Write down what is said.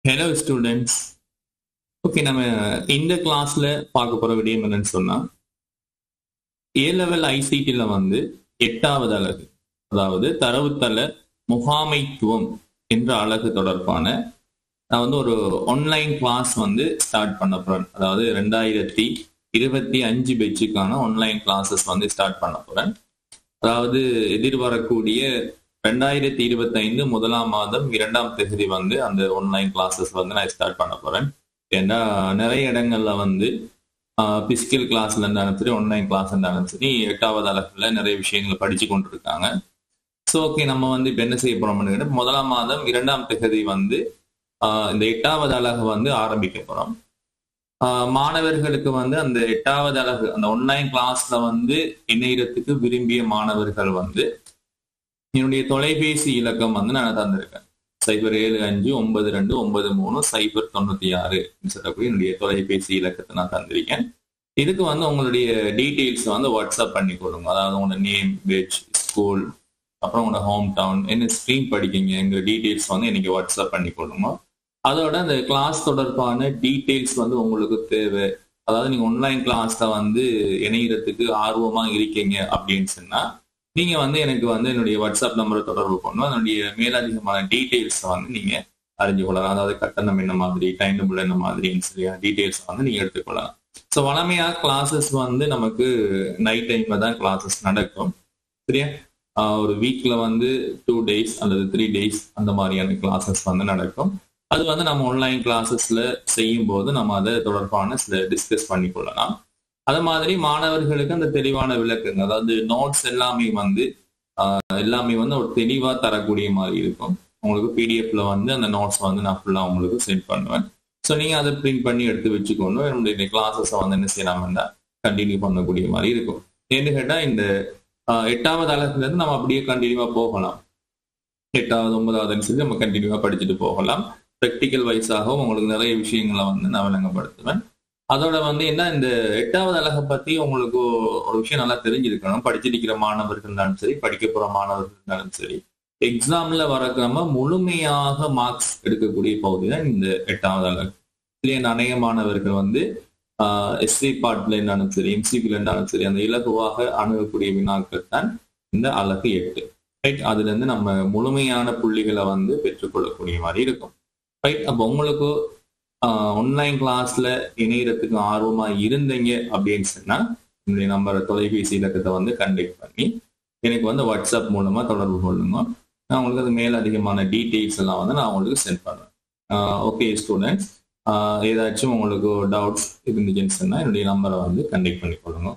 Hello students. Okay, நம்ம இந்த கிளாஸ்ல பார்க்க போற விடயம் என்னன்னு சொன்னா, A-level ICT-ல வந்து 8வது அலகு, அதாவது தரவுத்தள முகாமைத்துவம் என்ற அலகு தொடர்பான நான் வந்து ஒரு ஆன்லைன் கிளாஸ் வந்து ஸ்டார்ட் பண்ண போறேன். அதாவது 2025 பேட்சுக்கான ஆன்லைன் கிளாஸஸ் வந்து ஸ்டார்ட் பண்ண போறேன். அதாவது எதிர்வரக்கூடிய 2025 முதலாம் மாதம் 2ஆம் தேதி வந்து அந்த ஆன்லைன் கிளாஸஸ் வந்து நான் ஸ்டார்ட் பண்ண போறேன். ஏன்னா நிறைய இடங்கள்ல வந்து பிசிக்கல் கிளாஸ்ல இருந்தாலும் சரி, ஆன்லைன் கிளாஸ் இருந்தாலும் சரி, 8வது அலகுல நிறைய விஷயங்களை படிச்சு கொண்டு இருக்காங்க. ஸோ ஓகே, நம்ம வந்து இப்போ என்ன செய்ய போறோம்னு முதலாம் மாதம் 2ஆம் தேதி வந்து இந்த 8வது அலகு வந்து ஆரம்பிக்க போறோம். மாணவர்களுக்கு வந்து அந்த 8வது அலகு அந்த ஆன்லைன் கிளாஸ்ல வந்து இணையத்துக்கு விரும்பிய மாணவர்கள் வந்து என்னுடைய தொலைபேசி இலக்கம் வந்து நான் தந்திருக்கேன். 0759293096 சொல்லக்கூடிய என்னுடைய தொலைபேசி இலக்கத்தை நான் தந்திருக்கேன். இதுக்கு வந்து உங்களுடைய டீட்டெயில்ஸ் வந்து வாட்ஸ்அப் பண்ணி கொடுங்க. அதாவது உங்களோட நேம், பேட்ச், ஸ்கூல், அப்புறம் உங்களோட ஹோம் டவுன், என்ன ஸ்ட்ரீம் படிக்கீங்கிற டீட்டெயில்ஸ் வந்து எனக்கு வாட்ஸ்அப் பண்ணி கொடுங்க. அதோட அந்த கிளாஸ் தொடர்பான டீட்டெயில்ஸ் வந்து உங்களுக்கு தேவை. அதாவது நீங்க ஆன்லைன் கிளாஸ்ல வந்து இணையத்துக்கு ஆர்வமா இருக்கீங்க அப்படின்னு சொன்னா நீங்க வந்து எனக்கு வந்து என்னுடைய வாட்ஸ்அப் நம்பரை தொடர்பு பண்ணணும். அதனுடைய மேலதிகமான டீட்டெயில்ஸ் வந்து நீங்க அறிஞ்சு கொள்ளலாம். அதாவது கட்டணம் என்ன மாதிரி, டைம் டேபிள் என்ன மாதிரின்னு சரியா டீட்டெயில்ஸ் வந்து நீங்க எடுத்துக்கொள்ளலாம். ஸோ வழமையா கிளாஸஸ் வந்து நமக்கு நைட் டைம்ல தான் கிளாஸஸ் நடக்கும். சரியா, ஒரு வீக்ல வந்து 2 days அல்லது 3 days அந்த மாதிரியான கிளாஸஸ் வந்து நடக்கும். அது வந்து நம்ம ஆன்லைன் கிளாஸஸ்ல செய்யும் போது நம்ம அதை தொடர்பான சில டிஸ்கஸ் பண்ணி கொள்ளலாம். அது மாதிரி மாணவர்களுக்கு அந்த தெளிவான விளக்குங்க, அதாவது நோட்ஸ் எல்லாமே வந்து ஒரு தெளிவா தரக்கூடிய மாதிரி இருக்கும். உங்களுக்கு பிடிஎஃப்ல வந்து அந்த நோட்ஸ் வந்து நான் ஃபுல்லா உங்களுக்கு சென்ட் பண்ணுவேன். ஸோ நீங்க அதை பிரிண்ட் பண்ணி எடுத்து வச்சுக்கொண்டு நம்மளுடைய கிளாஸஸை வந்து என்ன செய்யலாம்னா கண்டினியூ பண்ணக்கூடிய மாதிரி இருக்கும். ஏன்னு கேட்டா இந்த 8வது அலகுல இருந்து நம்ம அப்படியே கண்டினியூவா போகலாம். 8வது 9வது சொல்லி நம்ம கண்டினியூவா படிச்சுட்டு போகலாம். ப்ராக்டிக்கல் வைஸாகவும் உங்களுக்கு நிறைய விஷயங்களை வந்து நான் விளங்கப்படுத்துவேன். அதோட வந்து என்ன, இந்த 8வது அலகை பத்தி உங்களுக்கு ஒரு விஷயம் நல்லா தெரிஞ்சிருக்கணும். படிச்சிருக்கிற மாணவர்கள் இருந்தாலும் சரி, படிக்க போற மாணவர்கள் இருந்தாலும் சரி, எக்ஸாம்ல வரக்காம முழுமையாக மார்க்ஸ் எடுக்கக்கூடிய பகுதி தான் இந்த 8வது அலகு. இல்லையா, அநேக மாணவர்கள் வந்து எஸ்ஏ பார்ட்ல இருந்தாலும் சரி, எம்சிபில இருந்தாலும் சரி, அந்த இலகுவாக அணுகக்கூடிய வினாக்கள் தான் இந்த அலகு 8. ரைட், அதுல இருந்து நம்ம முழுமையான புள்ளிகளை வந்து பெற்றுக்கொள்ளக்கூடிய மாதிரி இருக்கும். ரைட், அப்போ உங்களுக்கு ஆன்லைன் கிளாஸ்ல இணையத்துக்கு ஆர்வமா இருந்தீங்க அப்படின்னு சொன்னா என்னுடைய நம்பரை, தொலைபேசி இலக்கத்தை வந்து கண்டெக்ட் பண்ணி எனக்கு வந்து வாட்ஸ்அப் மூலமா தொடர்பு கொள்ளுங்க. நான் உங்களுக்கு அது மேல அதிகமான டீட்டெயில்ஸ் எல்லாம் வந்து நான் உங்களுக்கு சென்ட் பண்ணுவேன். ஓகே ஸ்டூடெண்ட்ஸ், ஏதாச்சும் உங்களுக்கு டவுட்ஸ் இருந்துச்சுன்னு சொன்னா என்னுடைய நம்பரை வந்து கண்டெக்ட் பண்ணி கொள்ளுங்க.